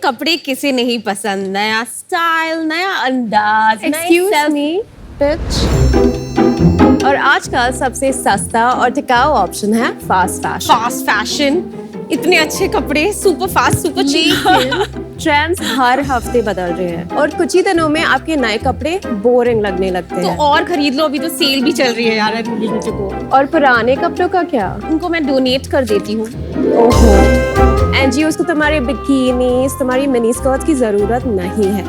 कपड़े किसे नहीं पसंद, नया स्टाइल, नया अंदाज, Excuse me, bitch. और आज का सबसे सस्ता और टिकाऊ ऑप्शन है फास्ट फैशन। फास्ट फैशन, इतने अच्छे कपड़े, super fast, super cheap. Trends हर हफ्ते बदल रहे हैं और कुछ ही दिनों में आपके नए कपड़े बोरिंग लगने लगते तो हैं। और खरीद लो, अभी तो सेल भी चल रही है यार लिंक को। और पुराने कपड़ों का क्या? उनको मैं डोनेट कर देती हूँ। ओहो, एनजीओ को तुम्हारे बिकिनीज, तुम्हारी मिनी स्कर्ट्स की जरूरत नहीं है।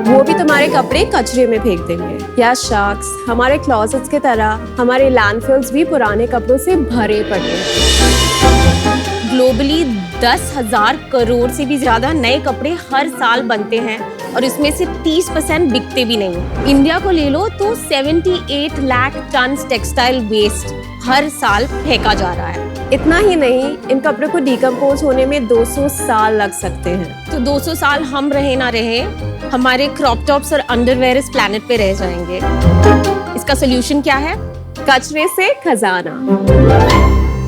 वो भी तुम्हारे कपड़े कचरे में फेंक देंगे। या शार्क्स, हमारे क्लोजेट्स की तरह हमारे लैंडफिल्स भी पुराने कपड़ों से भरे पड़े हैं। ग्लोबली 10,000 करोड़ से भी ज्यादा नए कपड़े हर साल बनते हैं और इसमें से 30% बिकते भी नहीं। इंडिया को ले लो तो 78 लाख टन टेक्सटाइल वेस्ट हर साल फेंका जा रहा है। इतना ही नहीं, इन कपड़ों को डिकम्पोज होने में 200 साल लग सकते हैं। तो 200 साल हम रहे ना रहे, हमारे क्रॉप टॉप्स और अंडरवेयर इस प्लेनेट पे रह जाएंगे। इसका सोल्यूशन क्या है? कचरे से खजाना।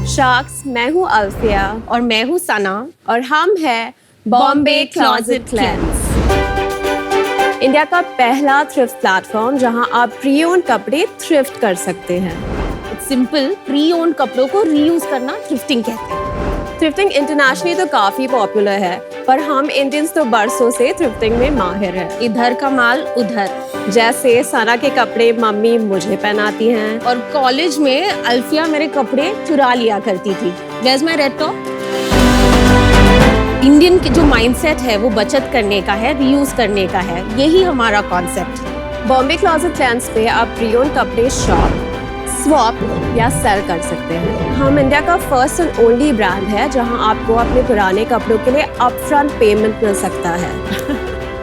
शार्क्स, मैं हूँ अल्फिया और मैं हूँ सना और हम हैं बॉम्बे क्लोजेट क्लेंस, इंडिया का पहला थ्रिफ्ट प्लेटफॉर्म जहां आप प्री ओन कपड़े थ्रिफ्ट कर सकते हैं। सिंपल, प्री ओन कपड़ों को रीयूज करना थ्रिफ्टिंग कहते हैं। थ्रिफ्टिंग इंटरनेशनली तो काफी पॉपुलर है, पर हम इंडियंस तो बरसों से थ्रिफ्टिंग में माहिर हैं। इधर का माल उधर, जैसे सना के कपड़े मम्मी मुझे पहनाती हैं और कॉलेज में अल्फिया मेरे कपड़े चुरा लिया करती थी। Where's my red top? Indian के जो माइंडसेट है वो बचत करने का है, रीयूज करने का है, यही हमारा कॉन्सेप्ट। बॉम्बे क्लोजेट क्लेंस पे आप प्री ओन कपड़े शॉप, स्वैप या सेल कर सकते हैं। हम इंडिया का फर्स्ट एंड ओनली ब्रांड है जहां आपको अपने पुराने कपड़ों के लिए अपफ्रंट पेमेंट मिल सकता है।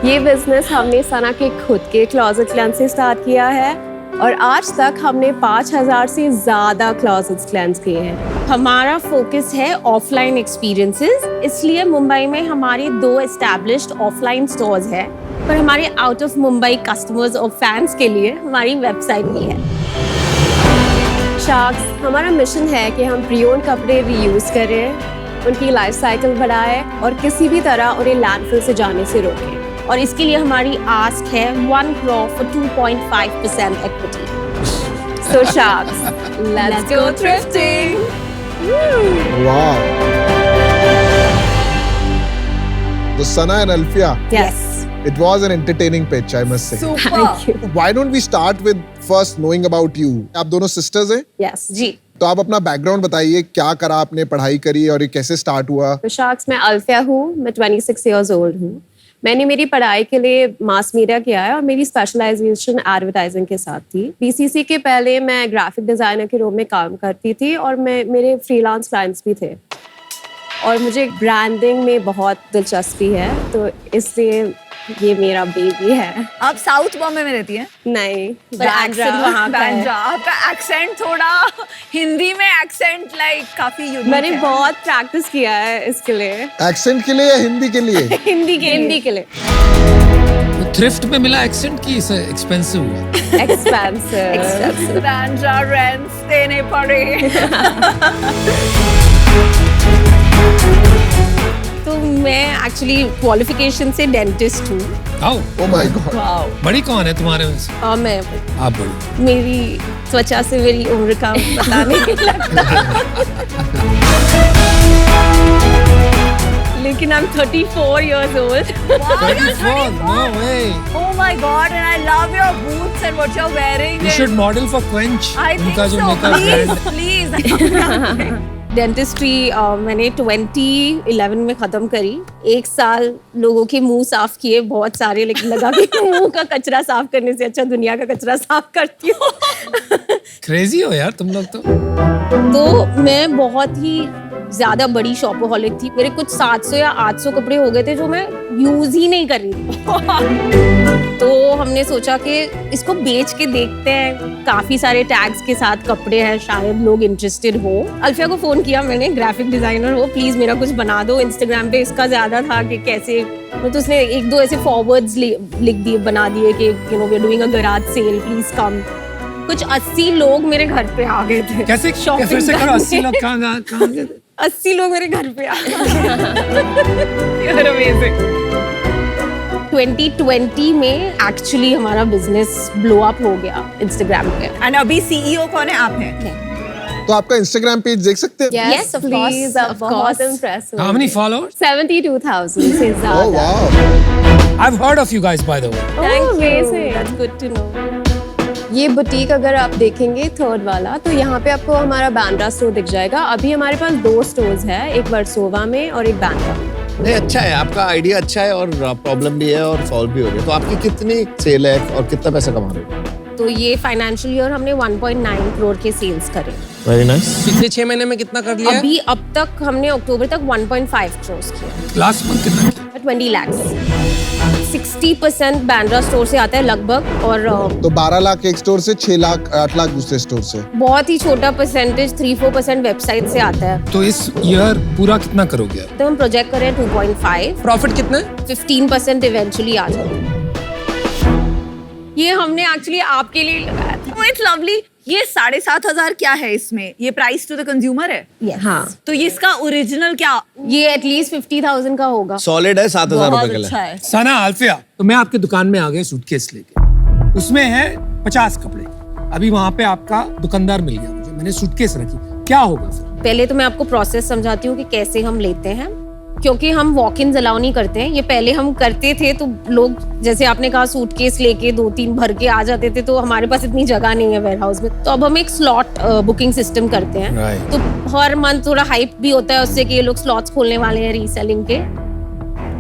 ये बिजनेस हमने सना के खुद के क्लोजेट क्लेंस से स्टार्ट किया है और आज तक हमने 5,000 से ज्यादा क्लोजेट क्लेंस किए हैं। हमारा फोकस है ऑफलाइन एक्सपीरियंसेस, इसलिए मुंबई में हमारे 2 एस्टैब्लिश्ड ऑफलाइन स्टोर्स हैं, पर हमारे आउट ऑफ मुंबई कस्टमर्स और फैंस के लिए हमारी वेबसाइट भी है। शार्क्स, हमारा मिशन है कि हम प्री ओन कपड़े रीयूज करें, उनकी लाइफ साइकिल बढ़ाएं और किसी भी तरह उन्हें लैंडफिल से जाने से रोकें। और इसके लिए हमारी आस्क है 1 crore for 2.5% equity. So sharks, let's go thrifting. Wow. So Sana and Alfia, Yes. it was an entertaining pitch, I must say. Thank you. Why don't we start with first knowing about you? आप दोनों sisters हैं? Yes. जी। तो आप अपना background बताइए, क्या करा आपने, पढ़ाई करी और ये कैसे स्टार्ट हुआ? तो शार्क्स, मैं अल्फिया हूँ, मैं 26 years old हूँ। मैंने मेरी पढ़ाई के लिए मास मीडिया किया है और मेरी स्पेशलाइजेशन एडवर्टाइजिंग के साथ थी। बीसीसी के पहले मैं ग्राफिक डिजाइनर के रोल में काम करती थी और मेरे फ्रीलांस क्लाइंट्स भी थे और मुझे ब्रांडिंग में बहुत दिलचस्पी है, तो इसलिए ये मेरा बेबी है। आप साउथ बॉम्बे में रहती हैं? नहीं, पर एक्सेंट वहाँ का है। बांद्रा। आपका एक्सेंट थोड़ा हिंदी में एक्सेंट लाइक काफी यूनिक है। मैंने बहुत प्रैक्टिस किया है इसके लिए। एक्सेंट के लिए या हिंदी के लिए? हिंदी के लिए। तो थ्रिफ्ट में मिला एक्सेंट की एक्सपेंसिव हुआ? एक्सपेंसिव। बांद्रा रेंट्स देने पड़े। तो मैं एक्चुअली क्वालिफिकेशन से डेंटिस्ट हूँ। Oh my God. बड़ी कौन है तुम्हारे में से? और मैं, आप बड़ी। मेरी त्वचा से मेरी उम्र का पता नहीं लगता। लेकिन I'm 34 years old. Wow, you're 34? No way. Oh my God, and I love your boots and what you're wearing. You should model for Quench. I think उनका जो so. Makeup Please, brand. please. Dentistry मैंने 2011 में खत्म करी। 1 साल लोगों के मुंह साफ किए बहुत सारे, लेकिन लगा कि मुंह का कचरा साफ करने से अच्छा दुनिया का कचरा साफ करती हूँ। क्रेजी हो यार तुम लोग तो। तो मैं बहुत ही ज्यादा बड़ी शॉपोहॉलिक थी। मेरे कुछ 700 या 800 कपड़े हो गए थे जो मैं यूज ही नहीं कर रही थी। तो हमने सोचा कि इसको बेच के देखते हैं, काफी सारे टैग्स के साथ कपड़े हैं, शायद लोग इंटरेस्टेड हो। अल्फिया को फोन किया मैंने, ग्राफिक डिजाइनर हो, प्लीज मेरा कुछ बना दो। इंस्टाग्राम पे इसका ज्यादा था कि कैसे, तो उसने 1-2 ऐसे फॉरवर्ड्स लिख दिए, बना दिए कि we are doing a garage sale, please come. कुछ 80 लोग मेरे घर पे आ गए थे। कैसे फिर से करो, 80 लोग कहाँ गए? 80 लोग मेरे घर पे आए। You're amazing. 2020 में एक्चुअली हमारा बिजनेस ब्लो अप हो गया इंस्टाग्राम पे। And अभी CEO कौन है? आप हैं? तो आपका इंस्टाग्राम पेज देख सकते हैं? Yes, of course, please, of आप बहुत course. impressive How many followers? 72,000 से ओह ज़्यादा। Wow. I've heard of you guys, by the way. Thank you. Amazing. That's good to know. ये बुटीक अगर आप देखेंगे थर्ड वाला तो यहाँ पे आपको हमारा बांद्रा स्टोर दिख जाएगा। अभी हमारे पास 2 स्टोर्स है, एक वर्सोवा में और एक बांद्रा में। नहीं, अच्छा है, आपका आइडिया अच्छा है और प्रॉब्लम भी है और सॉल्व भी हो रही है। तो आपकी कितनी सेल है और कितना पैसा कमा रहे हो? तो ये फाइनेंशियल ईयर हमने 1.9 करोड़ के सेल्स करे। Very nice. पिछले 6 महीने में कितना कर लिया है? अभी अब तक हमने अक्टूबर तक 1.5 करोड़ किया। Last month कितना किया? 20 lakhs। 60% बांद्रा स्टोर से आता है लगभग, और तो 12 लाख एक स्टोर से, 6 लाख 8 लाख दूसरे स्टोर से। बहुत ही छोटा परसेंटेज 3-4% वेबसाइट से आता है। तो इस ईयर पूरा कितना करोगे? तो हम प्रोजेक्ट कर रहे हैं 2.5। प्रॉफिट कितना है? 15% इवेंचुअली आ जाएगा। ये हमने एक्चुअली आपके लिए लगाया था। Oh, it's lovely. ये 7,500 क्या है इसमें? ये प्राइस टू द कंज्यूमर है? Yes. हाँ, तो ये इसका ओरिजिनल क्या? ये एटलीस्ट 50,000 का होगा। सॉलिड है 7,000 बहुत रुपए के अच्छा लिए। है। सना अल्फिया, तो मैं आपके दुकान में आ गया सूटकेस लेके, उसमें है 50 कपड़े। अभी वहां पे आपका दुकानदार मिल गया मुझे, मैंने सूटकेस रखी, क्या होगा फिर? पहले तो मैं आपको प्रोसेस समझाती हूँ कि कैसे हम लेते हैं, क्योंकि हम वॉक इन अलाउ नहीं करते हैं। ये पहले हम करते थे तो लोग, जैसे आपने कहा, सूटकेस लेके 2-3 भर के आ जाते थे, तो हमारे पास इतनी जगह नहीं है वेयरहाउस में। तो अब हम एक स्लॉट बुकिंग सिस्टम करते हैं। Right. तो हर मंथ थोड़ा हाइप भी होता है उससे कि ये लोग स्लॉट्स खोलने वाले हैं रीसेलिंग के।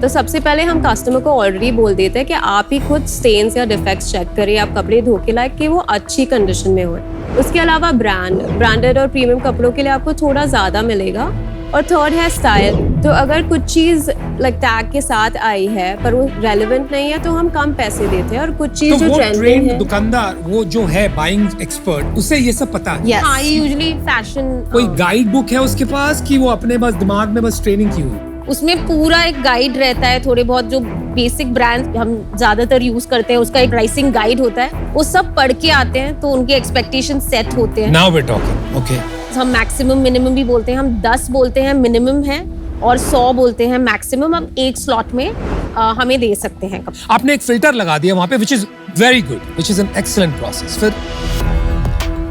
तो सबसे पहले हम कस्टमर को ऑलरेडी बोल देते हैं कि आप ही खुद स्टेन्स या डिफेक्ट्स चेक करिए, आप कपड़े धो के लाए कि वो अच्छी कंडीशन में होए। उसके अलावा ब्रांडेड और प्रीमियम कपड़ों के लिए आपको थोड़ा ज़्यादा मिलेगा। और थर्ड है स्टाइल। तो अगर कुछ चीज़ लाइक टैग के साथ आई है पर वो रेलेवेंट नहीं है तो हम कम पैसे देते हैं, और कुछ चीज़ तो जो वो ट्रेंडिंग ट्रेंड है। दुकानदार, वो जो है बाइंग एक्सपर्ट, उसे ये सब पता है। Yes. हाँ, ये यूजुअली फैशन, कोई गाइड बुक है उसके पास कि वो अपने बस दिमाग में बस ट्रेनिंग की हुई? उसमें पूरा एक गाइड रहता है। थोड़े बहुत जो बेसिक ब्रांड हम ज्यादातर यूज करते हैं उसका एक प्राइसिंग गाइड होता है, वो सब पढ़ के आते हैं तो उनके एक्सपेक्टेशन सेट होते हैं। Now we talking, okay. हम मैक्सिमम मिनिमम भी बोलते हैं, हम 10 बोलते हैं मिनिमम है और 100 बोलते हैं मैक्सिमम। हम एक स्लॉट में हमें दे सकते हैं कपड़े। आपने एक फिल्टर लगा दिया वहां पे, which is very good, which is an excellent process.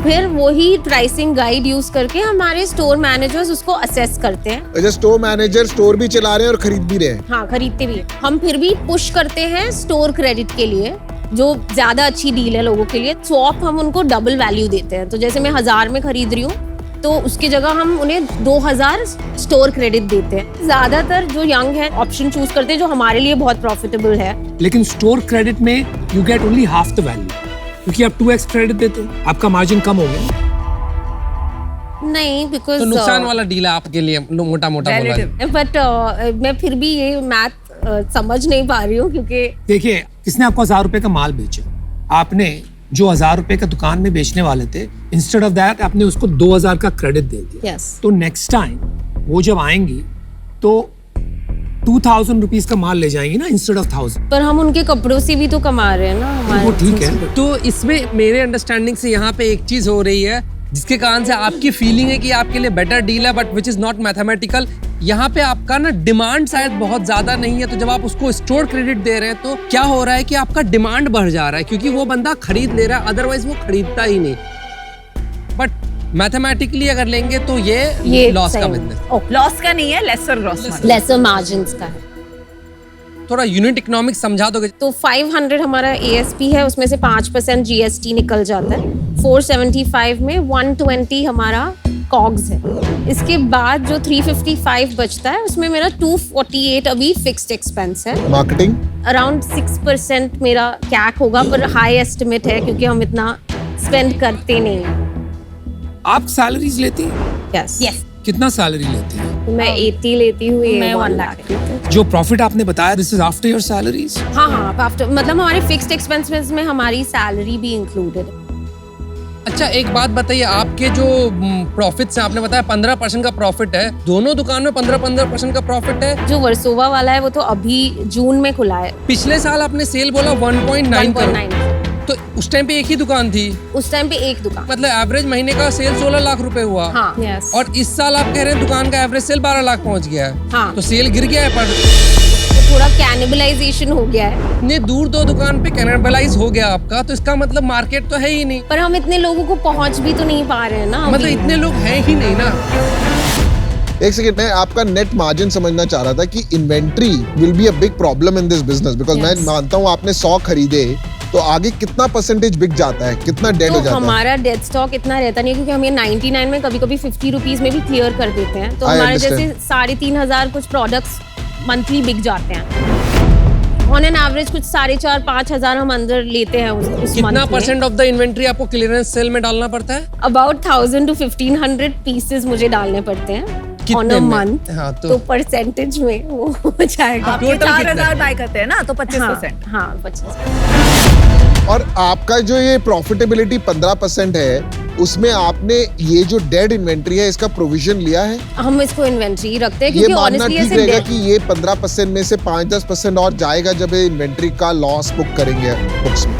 फिर वही प्राइसिंग गाइड यूज करके हमारे स्टोर मैनेजर्स उसको असेस करते हैं। अच्छा, स्टोर मैनेजर स्टोर भी चला रहे हैं और खरीद भी रहे हैं। हाँ, खरीदते भी हैं। हम फिर भी पुश करते हैं स्टोर क्रेडिट के लिए, जो ज्यादा अच्छी डील है लोगों के लिए। स्वैप हम उनको डबल वैल्यू देते हैं। तो जैसे मैं 1000 में खरीद रही हूँ तो उसकी जगह हम उन्हें 2000 स्टोर क्रेडिट देते हैं। ज्यादातर जो यंग है ऑप्शन चूज करते हैं जो हमारे लिए बहुत प्रॉफिटेबल है। लेकिन स्टोर क्रेडिट में you get only half the value, क्योंकि आप 2x क्रेडिट देते हैं, आपका मार्जिन कम हो गया। नहीं, बिकॉज तो नुकसान वाला डील है आपके लिए, मोटा मोटा बोला जाए। बट मैं फिर भी ये मैथ समझ नहीं पा रही हूँ, क्योंकि देखिए, किसने आपको 1000 रुपए का माल बेचा, आपने जो 1000 रुपए का दुकान में बेचने वाले थे, इंस्टेड ऑफ दैट आपने उसको 2000 का क्रेडिट दे दिया। Yes. तो नेक्स्ट टाइम वो जब आएंगी तो 2000 रुपीज का माल ले जाएंगी ना, इंस्टेड ऑफ 1000। पर हम उनके कपड़ों से भी तो कमा रहे हैं ना हमारे। वो ठीक है। तो इसमें मेरे अंडरस्टैंडिंग से यहाँ पे एक चीज हो रही है जिसके कारण से आपकी फीलिंग है कि आपके लिए बेटर डील है, but which is not mathematical. यहाँ पे आपका ना डिमांड शायद बहुत ज्यादा नहीं है, तो जब आप उसको स्टोर क्रेडिट दे रहे हैं तो क्या हो रहा है कि आपका डिमांड बढ़ जा रहा है, क्योंकि वो बंदा खरीद ले रहा है, अदरवाइज वो खरीदता ही नहीं। बट मैथमेटिकली अगर लेंगे तो ये लॉस का बिजनेस। लॉस का नहीं है, लेसर लॉस। लेसर मार्जिन्स का है। थोड़ा यूनिट इकोनॉमिक्स समझा दोगे? तो 500 हमारा ASP है, उसमें से 5% GST निकल जाता है। 475 में 120 हमारा कॉग्स है। इसके बाद जो 355 बचता है उसमें मेरा 248 अभी फिक्स्ड एक्सपेंस है। मार्केटिंग अराउंड 6% मेरा कैक होगा, पर हाई एस्टिमेट है क्योंकि हम इतना स्पेंड करते नहीं हैं। आप सैलरीज लेती हैं? यस, कितना सैलरी लेती हैं? मैं 80 लेती हूँ, ये मैं 1 1 लाख। लाख। जो प्रॉफिट आपने बताया, this is after your salaries? हाँ हाँ, आफ्टर मतलब हमारे फिक्स्ड एक्सपेंसेस में हमारी सैलरी भी इंक्लूडेड है। अच्छा, एक बात बताइए, आपके जो प्रॉफिट्स हैं, आपने बताया 15% का प्रॉफिट है, दोनों दुकान में 15% का प्रॉफिट है। जो वर्सोवा वाला है वो तो अभी जून में खुला है। पिछले साल आपने सेल बोला 1.9 करोड़, तो उस टाइम पे एक ही दुकान थी, उस टाइम पे एक दुकान। मतलब एवरेज महीने का सेल 16 लाख रुपए हुआ। हाँ Yes. और इस साल आप कह रहे हैं दुकान का एवरेज सेल 12 लाख पहुंच गया है। हाँ। तो सेल गिर गया है, पर तो थोड़ा कैनिबलाइजेशन हो गया है। इतने दूर दो दुकान पे कैनिबलाइज हो गया आपका, तो इसका मतलब मार्केट तो है ही नहीं। पर हम इतने लोगों को पहुंच भी तो नहीं पा रहे हैं ना मतलब अभी। इतने लोग हैं ही नहीं ना। एक सेकंड, मैं आपका नेट मार्जिन समझना चाह रहा था कि inventory will be a big problem in this business, because मैं मानता हूँ आपने 100 खरीदे तो आगे कितना परसेंटेज बिक जाता है, कितना डेड हो तो जाता है? हमारा डेड स्टॉक इतना रहता नहीं है, क्योंकि हम ये 99 में कभी कभी 50 रुपीज में भी क्लियर कर देते हैं। तो I हमारे understand. जैसे 3,500 कुछ प्रोडक्ट्स मंथली बिक जाते हैं। ऑन एन एवरेज कुछ 4,500-5,000 हम अंदर लेते हैं उस कितना month में। परसेंट ऑफ द इन्वेंट्री आपको क्लियरेंस सेल में डालना पड़ता है? अबाउट 1,000 to 1,500 पीसेस मुझे डालने पड़ते हैं ऑन कितने अ में? मंथ। हाँ, तो परसेंटेज में वो हो जाएगा। आप ये Total कितना 4,000 बाय करते हैं ना, तो 25%। हाँ 25%। और आपका जो ये प्रॉफिटेबिलिटी 15% है, उसमें आपने ये जो डेड इन्वेंट्री है इसका प्रोविजन लिया है? हम इसको इन्वेंट्री रखते हैं, ये क्योंकि मानना ऑनेस्टली ठीक ऐसे रहेगा dead- कि ये 15% में से 5-10% और जाएगा जब ये इन्वेंट्री का लॉस बुक करेंगे बुक्स में?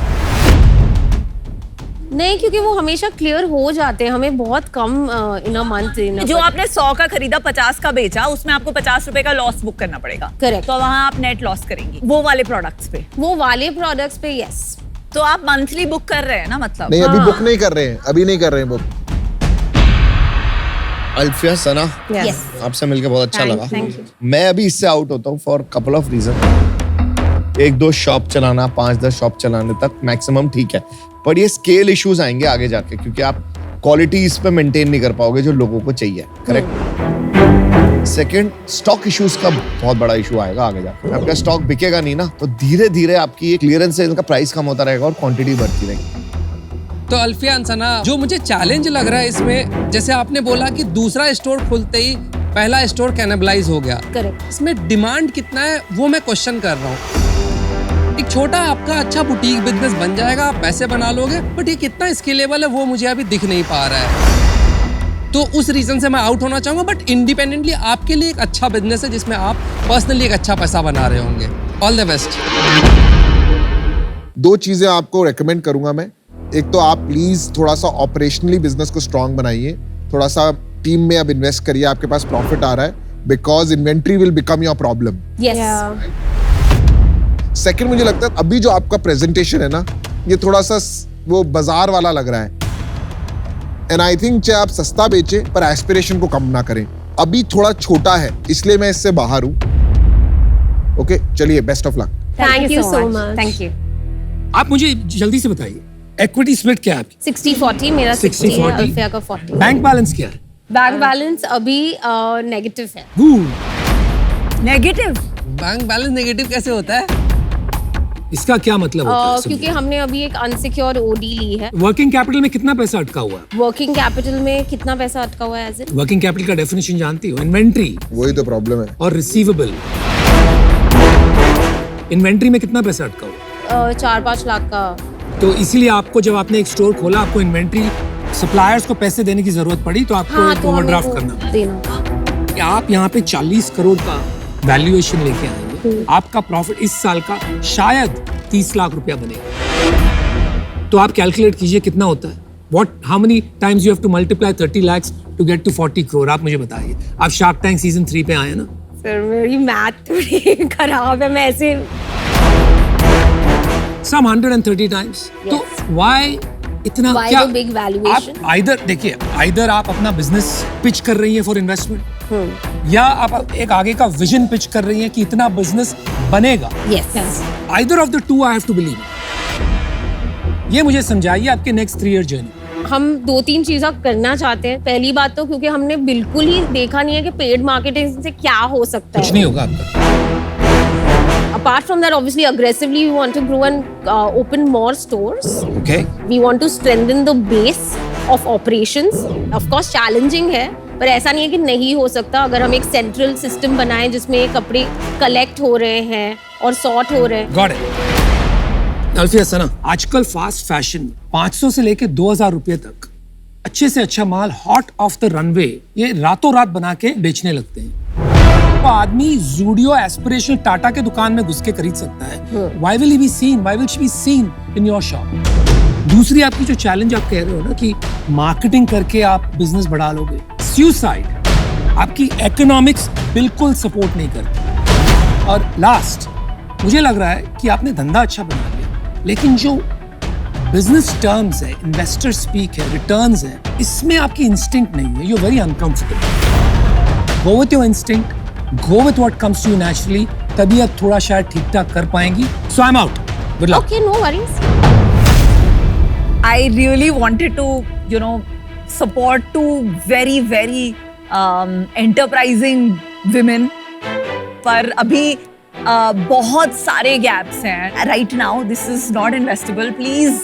नहीं, क्योंकि वो हमेशा क्लियर हो जाते हैं, हमें बहुत कम इन अ मंथ। जो आपने 100 का खरीदा 50 का बेचा, उसमें आपको 50 रुपए का लॉस बुक करना पड़ेगा। Correct. तो वहाँ आप नेट लॉस करेंगी वो वाले प्रोडक्ट्स पे। वो वाले प्रोडक्ट्स पे यस। तो आप मंथली बुक कर रहे हैं ना, मतलब? नहीं, अभी हाँ। बुक नहीं कर रहे हैं, अभी नहीं कर रहे हैं बुक। अल्फिया, सना, यस। आपसे मिलकर बहुत अच्छा लगा। Thank you. मैं अभी इससे आउट होता हूँ for couple of reason. 1-2 shop चलाना, 5-10 शॉप चलाने तक मैक्सिमम ठीक है, पर ये स्केल इश्यूज आएंगे आगे जाके, क्योंकि आप क्वालिटी इस पे मेंटेन नहीं कर पाओगे जो लोगों को चाहिए। करेक्ट। सेकंड, स्टॉक इश्यूज का बहुत बड़ा इशू आएगा आगे जाके। आपका स्टॉक बिकेगा नहीं ना, तो धीरे धीरे आपकी क्लियरेंस सेल का प्राइस कम होता रहेगा और क्वांटिटी बढ़ती रहेगी। तो अल्फिया अंसना, जो मुझे चैलेंज लग रहा है इसमें, जैसे आपने बोला कि दूसरा स्टोर खुलते ही पहला स्टोर कैनिबलाइज हो गया, करेक्ट। इसमें डिमांड कितना है वो मैं क्वेश्चन कर रहा हूँ। एक छोटा आपका अच्छा बुटीक बिजनेस बन जाएगा, आप पैसे बना लोगे, बट ये कितना स्केलेबल है वो मुझे अभी दिख नहीं पा रहा है। तो उस रीजन से मैं आउट होना चाहूंगा, बट इंडिपेंडेंटली आपके लिए एक अच्छा बिजनेस है जिसमें आप पर्सनली एक अच्छा पैसा बना रहे होंगे। All the best. 2 चीजें आपको रेकमेंड करूंगा मैं। एक तो आप प्लीज थोड़ा सा ऑपरेशनली बिजनेस को स्ट्रांग बनाइए, थोड़ा सा टीम में अब इन्वेस्ट करिए, आपके पास प्रॉफिट आ रहा है, because inventory will become your problem. Yes. Second, मुझे लगता है अभी जो आपका प्रेजेंटेशन है ना, ये थोड़ा सा वो बाजार वाला लग रहा है। एंड आई थिंक चाहे आप सस्ता बेचे पर एस्पिरेशन को कम ना करें। अभी थोड़ा छोटा है, इसलिए मैं इससे बाहर हूं। ओके, चलिए, best of luck. Thank you so much. Thank you. आप मुझे जल्दी से बताइए, इक्विटी स्प्लिट क्या है आपकी? 60-40, मेरा 60 है, 60-40? अल्फिया का 40। बैंक बैलेंस क्या है? बैंक बैलेंस अभी नेगेटिव है। नेगेटिव? बैंक बैलेंस नेगेटिव कैसे होता है? इसका क्या मतलब होता है? क्योंकि हमने अभी एक अनसिक्योर ओडी ली है। वर्किंग कैपिटल में कितना पैसा अटका हुआ है? वर्किंग कैपिटल में कितना पैसा अटका हुआ है एज इन? वर्किंग कैपिटल का डेफिनेशन जानती हो? इन्वेंट्री वही तो प्रॉब्लम है। और रिसीवेबल। इन्वेंट्री में कितना पैसा अटका हुआ? 4-5 लाख का। तो इसीलिए आपको जब आपने एक स्टोर खोला, आपको इन्वेंट्री सप्लायर्स को पैसे देने की जरूरत पड़ी, तो आपको हाँ, एक तो हमें ओवरड्राफ्ट वो करना देना। कि आप यहाँ पे 40 करोड़ का वैल्यूएशन लेके आएंगे, आपका प्रॉफिट इस साल का शायद 30 लाख रुपया बनेगा। तो आप कैलकुलेट कीजिए कितना होता है। How many times you have to multiply 30 lakhs to get to 40 crore? आप मुझे बताइए। आप शार्क टैंक सीजन 3 पे आए ना? सर मेरी मैथ थोड़ी खराब है, मैं ऐसे Some 130 times. तो why इतना Why क्या? the big valuation? आप either देखिए, either आप अपना बिजनेस पिच कर रही है फॉर इन्वेस्टमेंट, या आप एक आगे का विजन पिच कर रही है कि इतना बिजनेस बनेगा। Yes. Either of the two I have to believe. ये मुझे समझाइए आपके नेक्स्ट 3 year जर्नी। हम 2-3 चीजें करना चाहते हैं। पहली बात तो क्योंकि हमने बिल्कुल ही देखा नहीं है कि पेड मार्केटिंग से क्या हो सकता कुछ है। नहीं होगा आपका। Apart from that, obviously, aggressively, we want to grow and open more stores. Okay. We want to strengthen the base of operations. Of course, challenging है, पर ऐसा नहीं है कि नहीं हो सकता। अगर हम एक सेंट्रल सिस्टम बनाएं जिसमें कपड़े कलेक्ट हो रहे हैं और सॉर्ट हो रहे हैं। Got it. अल्फिया सना, आजकल फास्ट फैशन 500 से लेके 2000 रुपए तक अच्छे से अच्छा माल हॉट ऑफ द रनवे ये रातों रात बना के बेचने लगते हैं। तो आदमी जूडियो एस्पिरेशनल टाटा के दुकान में घुस के खरीद सकता है। Why will he be seen? Why will she be seen in your shop? दूसरी आपकी जो चैलेंज आप कह रहे हो ना कि मार्केटिंग करके आप बिजनेस बढ़ा लोगे, सुसाइड, आपकी इकोनॉमिक्स बिल्कुल सपोर्ट नहीं करती। और लास्ट, मुझे लग रहा है कि आपने धंधा अच्छा बना लिया, लेकिन जो बिजनेस टर्म्स है, इन्वेस्टर स्पीक है, रिटर्न्स है, इसमें आपकी इंस्टिंक्ट नहीं है। You are very uncomfortable. Go with your instinct, go with what comes to you naturally, तभी आप थोड़ा शायद ठीक ठाक कर पाएंगी। So I am out, good luck. Okay, no worries. I really wanted to, support two very, very enterprising women. पर अभी बहुत सारे gaps हैं. Right now, this is not investable. Please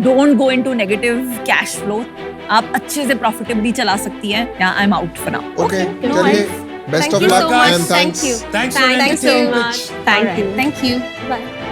don't go into negative cash flow. आप अच्छे से profitably चला सकती हैं. Yeah, I'm out for now. Okay, no चलिए, worries. best Thank of you luck so much. and Thank thanks. you. Thanks for Thank you so entertaining. much. Thank you. Thank you. Bye.